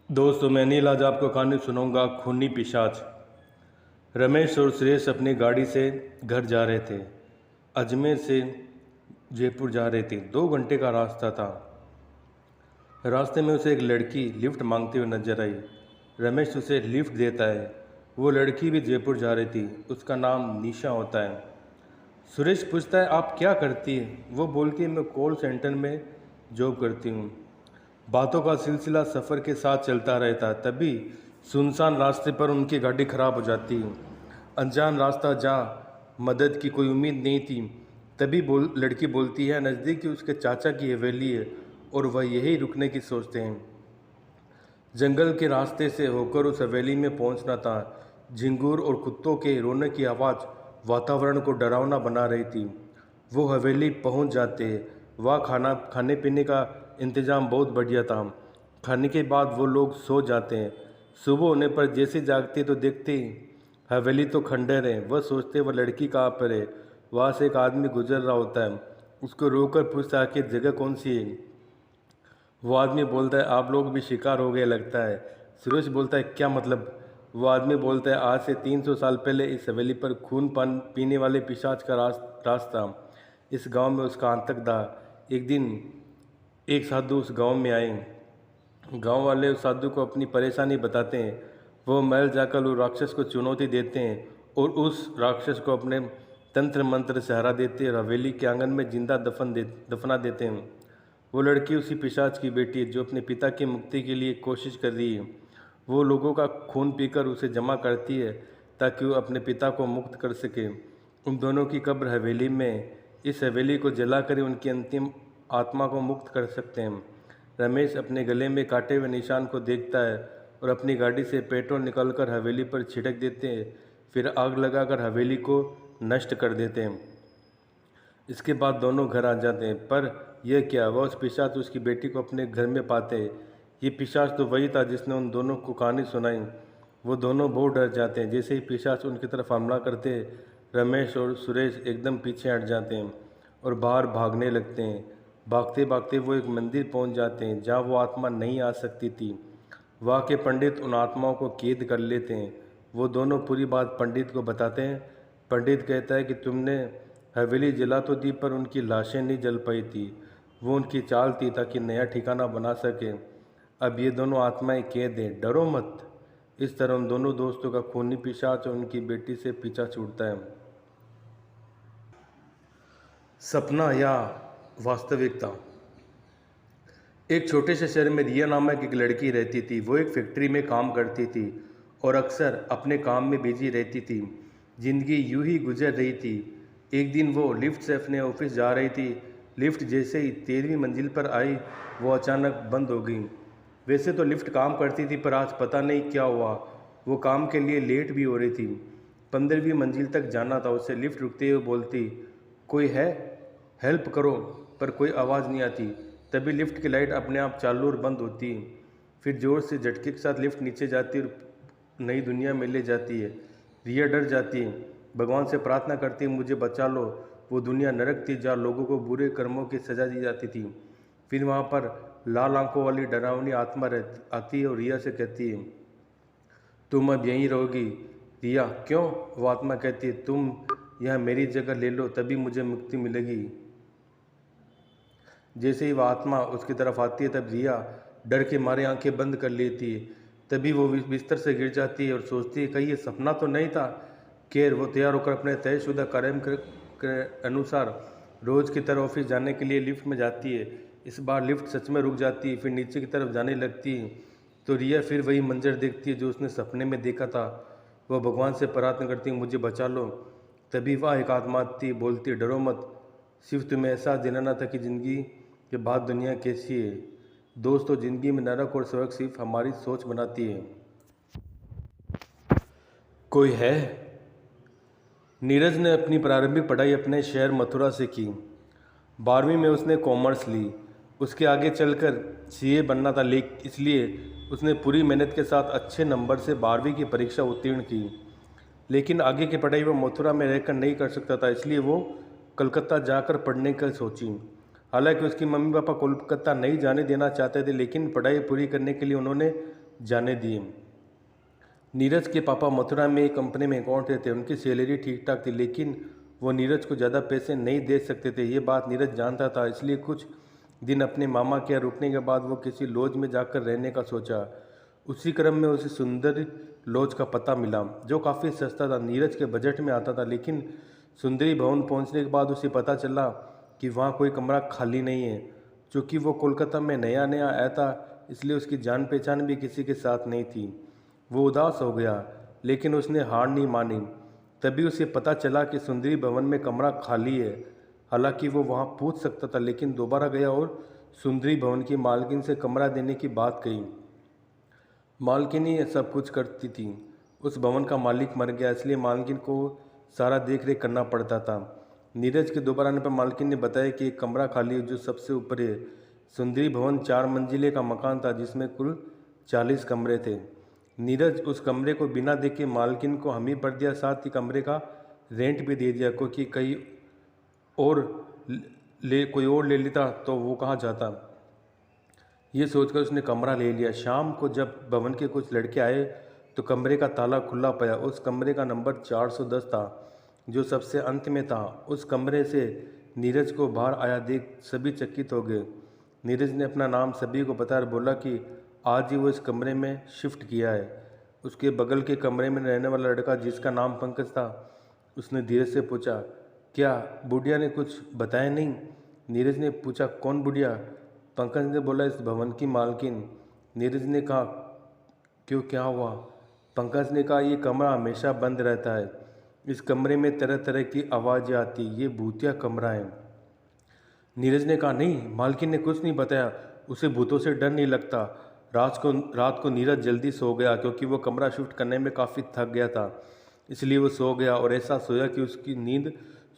दोस्तों मैं नील आज आपको कहानी सुनाऊंगा खूनी पिशाच। रमेश और सुरेश अपनी गाड़ी से घर जा रहे थे। अजमेर से जयपुर जा रहे थे। 2 घंटे का रास्ता था। रास्ते में उसे एक लड़की लिफ्ट मांगते हुए नजर आई। रमेश उसे लिफ्ट देता है। वो लड़की भी जयपुर जा रही थी। उसका नाम निशा होता है। सुरेश पूछता है, आप क्या करती है? वो बोलती है, मैं कॉल सेंटर में जॉब करती हूँ। बातों का सिलसिला सफ़र के साथ चलता रहता। तभी सुनसान रास्ते पर उनकी गाड़ी खराब हो जाती है। अनजान रास्ता, जहाँ मदद की कोई उम्मीद नहीं थी। तभी लड़की बोलती है, नज़दीक ही उसके चाचा की हवेली है और वह यहीं रुकने की सोचते हैं। जंगल के रास्ते से होकर उस हवेली में पहुंचना था। झिंगुर और कुत्तों के रोने की आवाज़ वातावरण को डरावना बना रही थी। वो हवेली पहुंच जाते। वहाँ खाने पीने का इंतज़ाम बहुत बढ़िया था। खाने के बाद वो लोग सो जाते हैं। सुबह होने पर जैसे जागते तो देखते ही हवेली तो खंडर है। वह सोचते वह लड़की कहाँ पर है। वहाँ से एक आदमी गुजर रहा होता है। उसको रोककर पूछता है, आखिर जगह कौन सी है? वो आदमी बोलता है, आप लोग भी शिकार हो गए लगता है। सुरेश बोलता है, क्या मतलब? वो आदमी बोलता है, आज से 300 साल पहले इस हवेली पर खून पान पीने वाले पिशाच का राज था। इस गांव में उसका आतंक था। एक दिन एक साधु उस गांव में आए। गांव वाले उस साधु को अपनी परेशानी बताते हैं। वो महल जाकर उस राक्षस को चुनौती देते हैं और उस राक्षस को अपने तंत्र मंत्र से हरा देते हैं और हवेली के आंगन में जिंदा दफना देते हैं। वो लड़की उसी पिशाच की बेटी है जो अपने पिता की मुक्ति के लिए कोशिश कर रही है। वो लोगों का खून पीकर उसे जमा करती है ताकि वो अपने पिता को मुक्त कर सके। उन दोनों की कब्र हवेली में। इस हवेली को जलाकर ही उनकी अंतिम आत्मा को मुक्त कर सकते हैं। रमेश अपने गले में काटे हुए निशान को देखता है और अपनी गाड़ी से पेट्रोल निकालकर हवेली पर छिड़क देते हैं। फिर आग लगाकर हवेली को नष्ट कर देते हैं। इसके बाद दोनों घर आ जाते हैं। पर यह क्या, वह उस पिशाच उसकी बेटी को अपने घर में पाते हैं। ये पिशाच तो वही था जिसने उन दोनों को कहानी सुनाई। वो दोनों बहुत डर जाते हैं। जैसे ही पिशाच उनकी तरफ हमला करते हैं, रमेश और सुरेश एकदम पीछे हट जाते हैं और बाहर भागने लगते हैं। भागते भागते वो एक मंदिर पहुंच जाते हैं जहाँ वो आत्मा नहीं आ सकती थी। वहाँ के पंडित उन आत्माओं को कैद कर लेते हैं। वो दोनों पूरी बात पंडित को बताते हैं। पंडित कहता है कि तुमने हवेली जला तो दी पर उनकी लाशें नहीं जल पाई थी। वो उनकी चाल थी ताकि नया ठिकाना बना सके। अब ये दोनों आत्माएं कैद हैं, डरो मत। इस तरह उन दोनों दोस्तों का खूनी पिशाच और उनकी बेटी से पीछा छूटता है। सपना या वास्तविकता। एक छोटे से शहर में रिया नामक एक लड़की रहती थी। वो एक फैक्ट्री में काम करती थी और अक्सर अपने काम में बिजी रहती थी। जिंदगी यूं ही गुजर रही थी। एक दिन वो लिफ्ट से अपने ऑफिस जा रही थी। लिफ्ट जैसे ही 13वीं मंजिल पर आई, वो अचानक बंद हो गई। वैसे तो लिफ्ट काम करती थी पर आज पता नहीं क्या हुआ, वो काम के लिए लेट भी हो रही थी। 15वीं मंजिल तक जाना था उसे। लिफ्ट रुकते हुए बोलती, कोई है? हेल्प करो। पर कोई आवाज़ नहीं आती। तभी लिफ्ट की लाइट अपने आप चालू और बंद होती है। फिर जोर से झटके के साथ लिफ्ट नीचे जाती है और नई दुनिया में ले जाती है। रिया डर जाती है, भगवान से प्रार्थना करती है, मुझे बचा लो। वो दुनिया नरक थी जहाँ लोगों को बुरे कर्मों की सजा दी जाती थी। फिर वहाँ पर लाल आंखों वाली डरावनी आत्मा आती है और रिया से कहती है, तुम अब यहीं रहोगी। रिया, क्यों? वो आत्मा कहती है, तुम यहाँ मेरी जगह ले लो, तभी मुझे मुक्ति मिलेगी। जैसे ही वह आत्मा उसकी तरफ आती है, तब रिया डर के मारे आंखें बंद कर लेती है। तभी वो बिस्तर से गिर जाती है और सोचती है, कहीं ये सपना तो नहीं था। खैर, वो तैयार होकर अपने तयशुदा कार्यक्रम के अनुसार रोज की तरह ऑफिस जाने के लिए लिफ्ट में जाती है। इस बार लिफ्ट सच में रुक जाती है। फिर नीचे की तरफ जाने लगती है तो रिया फिर वही मंजर देखती है जो उसने सपने में देखा था। वह भगवान से प्रार्थना करती है, मुझे बचा लो। तभी वह एक आत्मा आती है, बोलती है, डरो मत, सिर्फ तुम्हें एहसास दिलाना था कि ज़िंदगी के बाद दुनिया कैसी है। दोस्तों, ज़िंदगी में नरक और स्वर्ग सिर्फ हमारी सोच बनाती है। कोई है? नीरज ने अपनी प्रारंभिक पढ़ाई अपने शहर मथुरा से की। 12वीं में उसने कॉमर्स ली। उसके आगे चलकर सीए बनना था, इसलिए उसने पूरी मेहनत के साथ अच्छे नंबर से 12वीं की परीक्षा उत्तीर्ण की। लेकिन आगे की पढ़ाई वो मथुरा में रहकर नहीं कर सकता था, इसलिए वो कलकत्ता जाकर पढ़ने का सोची। हालांकि उसकी मम्मी पापा कोलकाता नहीं जाने देना चाहते थे, लेकिन पढ़ाई पूरी करने के लिए उन्होंने जाने दिए। नीरज के पापा मथुरा में एक कंपनी में अकाउंटेंट थे। उनकी सैलरी ठीक ठाक थी, लेकिन वो नीरज को ज़्यादा पैसे नहीं दे सकते थे। ये बात नीरज जानता था, इसलिए कुछ दिन अपने मामा के यहाँ रुकने के बाद वो किसी लॉज में जाकर रहने का सोचा। उसी क्रम में उसे सुंदर लॉज का पता मिला, जो काफ़ी सस्ता था, नीरज के बजट में आता था। लेकिन सुंदरी भवन पहुंचने के बाद उसे पता चला कि वहाँ कोई कमरा खाली नहीं है। चूँकि वो कोलकाता में नया नया आया था, इसलिए उसकी जान पहचान भी किसी के साथ नहीं थी। वो उदास हो गया, लेकिन उसने हार नहीं मानी। तभी उसे पता चला कि सुंदरी भवन में कमरा खाली है। हालांकि वो वहाँ पूछ सकता था, लेकिन दोबारा गया और सुंदरी भवन की मालकिन से कमरा देने की बात कही। मालकिन ही सब कुछ करती थी। उस भवन का मालिक मर गया, इसलिए मालकिन को सारा देख रेख करना पड़ता था। नीरज के दोबारा आने पर मालकिन ने बताया कि एक कमरा खाली है, जो सबसे ऊपर है। सुंदरी भवन 4 मंजिले का मकान था, जिसमें कुल 40 कमरे थे। नीरज उस कमरे को बिना देखे मालकिन को हामी भर दिया, साथ ही कमरे का रेंट भी दे दिया, क्योंकि और कोई और ले लेता तो वो कहाँ जाता। ये सोचकर उसने कमरा ले लिया। शाम को जब भवन के कुछ लड़के आए तो कमरे का ताला खुला पाया। उस कमरे का नंबर 410 था, जो सबसे अंत में था। उस कमरे से नीरज को बाहर आया देख सभी चकित हो गए। नीरज ने अपना नाम सभी को बताया और बोला कि आज ही वो इस कमरे में शिफ्ट किया है। उसके बगल के कमरे में रहने वाला लड़का, जिसका नाम पंकज था, उसने धीरज से पूछा, क्या बुढ़िया ने कुछ बताया नहीं? नीरज ने पूछा, कौन बुढ़िया? पंकज ने बोला, इस भवन की मालकिन। नीरज ने कहा, क्यों, क्या हुआ? पंकज ने कहा, ये कमरा हमेशा बंद रहता है। इस कमरे में तरह तरह की आवाज़ें आती, ये भूतिया कमरा है। नीरज ने कहा, नहीं, मालकिन ने कुछ नहीं बताया, उसे भूतों से डर नहीं लगता। रात को नीरज जल्दी सो गया, क्योंकि वो कमरा शिफ्ट करने में काफ़ी थक गया था। इसलिए वो सो गया और ऐसा सोया कि उसकी नींद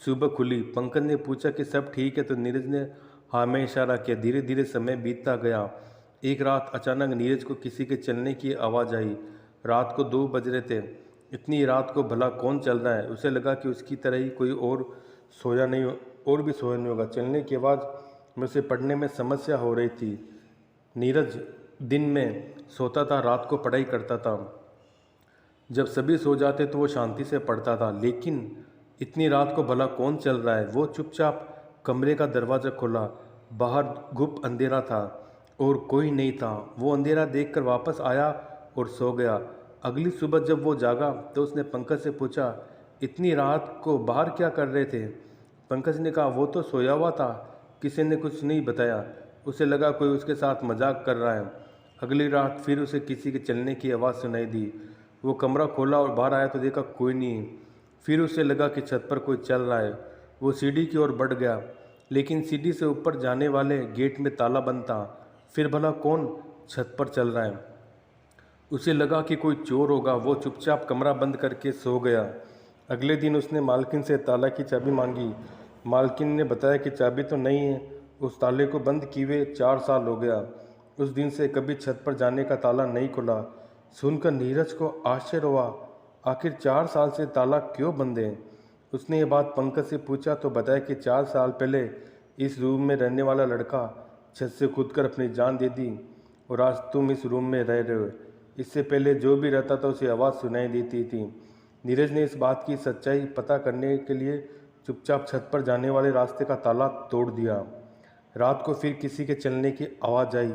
सुबह खुली। पंकज ने पूछा कि सब ठीक है, तो नीरज ने हाँ में इशारा किया। धीरे धीरे समय बीतता गया। एक रात अचानक नीरज को किसी के चलने की आवाज़ आई। रात को 2 बज रहे थे। इतनी रात को भला कौन चल रहा है? उसे लगा कि उसकी तरह ही कोई और भी सोया नहीं होगा। चलने की आवाज़ में उसे पढ़ने में समस्या हो रही थी। नीरज दिन में सोता था, रात को पढ़ाई करता था। जब सभी सो जाते तो वो शांति से पढ़ता था, लेकिन इतनी रात को भला कौन चल रहा है? वो चुपचाप कमरे का दरवाज़ा खोला। बाहर गुप्त अंधेरा था और कोई नहीं था। वो अंधेरा देखकर वापस आया और सो गया। अगली सुबह जब वो जागा तो उसने पंकज से पूछा, इतनी रात को बाहर क्या कर रहे थे? पंकज ने कहा, वो तो सोया हुआ था, किसी ने कुछ नहीं बताया। उसे लगा कोई उसके साथ मजाक कर रहा है। अगली रात फिर उसे किसी के चलने की आवाज़ सुनाई दी। वो कमरा खोला और बाहर आया तो देखा कोई नहीं। फिर उसे लगा कि छत पर कोई चल रहा है। वो सीढ़ी की ओर बढ़ गया, लेकिन सीढ़ी से ऊपर जाने वाले गेट में ताला बंद था। फिर भला कौन छत पर चल रहा है? उसे लगा कि कोई चोर होगा। वो चुपचाप कमरा बंद करके सो गया। अगले दिन उसने मालकिन से ताला की चाबी मांगी। मालकिन ने बताया कि चाबी तो नहीं है, उस ताले को बंद किए हुए 4 साल हो गया। उस दिन से कभी छत पर जाने का ताला नहीं खुला। सुनकर नीरज को आश्चर्य हुआ, आखिर 4 साल से ताला क्यों बंद है? उसने ये बात पंकज से पूछा तो बताया कि 4 साल पहले इस रूम में रहने वाला लड़का छत से कूदकर अपनी जान दे दी और आज तुम इस रूम में रह रहे हो। इससे पहले जो भी रहता था उसे आवाज़ सुनाई देती थी। नीरज ने इस बात की सच्चाई पता करने के लिए चुपचाप छत पर जाने वाले रास्ते का ताला तोड़ दिया। रात को फिर किसी के चलने की आवाज़ आई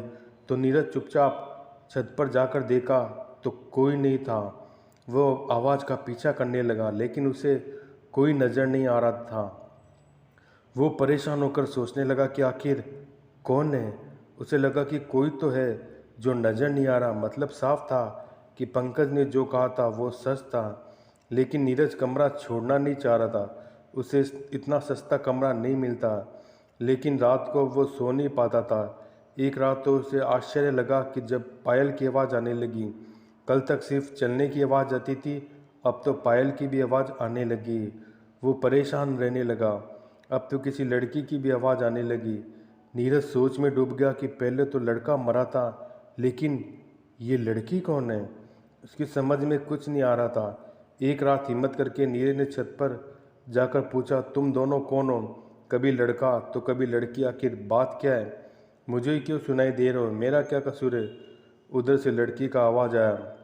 तो नीरज चुपचाप छत पर जाकर देखा तो कोई नहीं था। वो आवाज़ का पीछा करने लगा, लेकिन उसे कोई नज़र नहीं आ रहा था। वो परेशान होकर सोचने लगा कि आखिर कौन है। उसे लगा कि कोई तो है जो नज़र नहीं आ रहा। मतलब साफ था कि पंकज ने जो कहा था वो सच था, लेकिन नीरज कमरा छोड़ना नहीं चाह रहा था। उसे इतना सस्ता कमरा नहीं मिलता, लेकिन रात को वो सो नहीं पाता था। एक रात तो उसे आश्चर्य लगा कि जब पायल की आवाज़ आने लगी। कल तक सिर्फ चलने की आवाज़ आती थी, अब तो पायल की भी आवाज़ आने लगी। वो परेशान रहने लगा। अब तो किसी लड़की की भी आवाज़ आने लगी। नीरज सोच में डूब गया कि पहले तो लड़का मरा था, लेकिन ये लड़की कौन है? उसकी समझ में कुछ नहीं आ रहा था। एक रात हिम्मत करके नीरज ने छत पर जाकर पूछा, तुम दोनों कौन हो? कभी लड़का तो कभी लड़की, आखिर बात क्या है? मुझे ही क्यों सुनाई दे रहे हो? मेरा क्या कसूर है? उधर से लड़की का आवाज़ आया,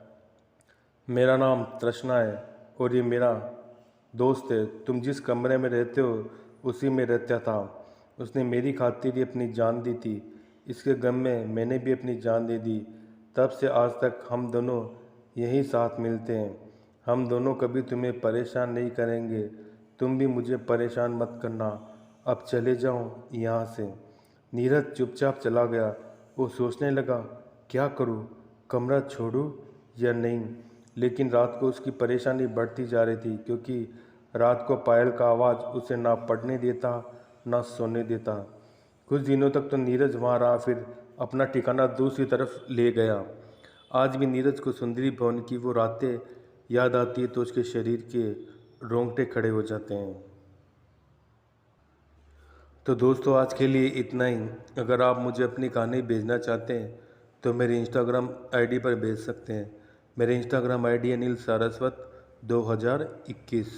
मेरा नाम तृष्णा है और ये मेरा दोस्त है। तुम जिस कमरे में रहते हो उसी में रहता था। उसने मेरी खातिर ही अपनी जान दी थी। इसके गम में मैंने भी अपनी जान दे दी। तब से आज तक हम दोनों यहीं साथ मिलते हैं। हम दोनों कभी तुम्हें परेशान नहीं करेंगे। तुम भी मुझे परेशान मत करना। अब चले जाओ यहाँ से। नीरज चुपचाप चला गया। वो सोचने लगा, क्या करूँ, कमरा छोड़ूं या नहीं। लेकिन रात को उसकी परेशानी बढ़ती जा रही थी, क्योंकि रात को पायल का आवाज़ उसे ना पढ़ने देता ना सोने देता। कुछ दिनों तक तो नीरज वहाँ रहा, फिर अपना ठिकाना दूसरी तरफ ले गया। आज भी नीरज को सुंदरी भवन की वो रातें याद आती है तो उसके शरीर के रोंगटे खड़े हो जाते हैं। तो दोस्तों, आज के लिए इतना ही। अगर आप मुझे अपनी कहानी भेजना चाहते हैं तो मेरे इंस्टाग्राम आईडी पर भेज सकते हैं। मेरे इंस्टाग्राम आईडी है अनिल सारस्वत 2021।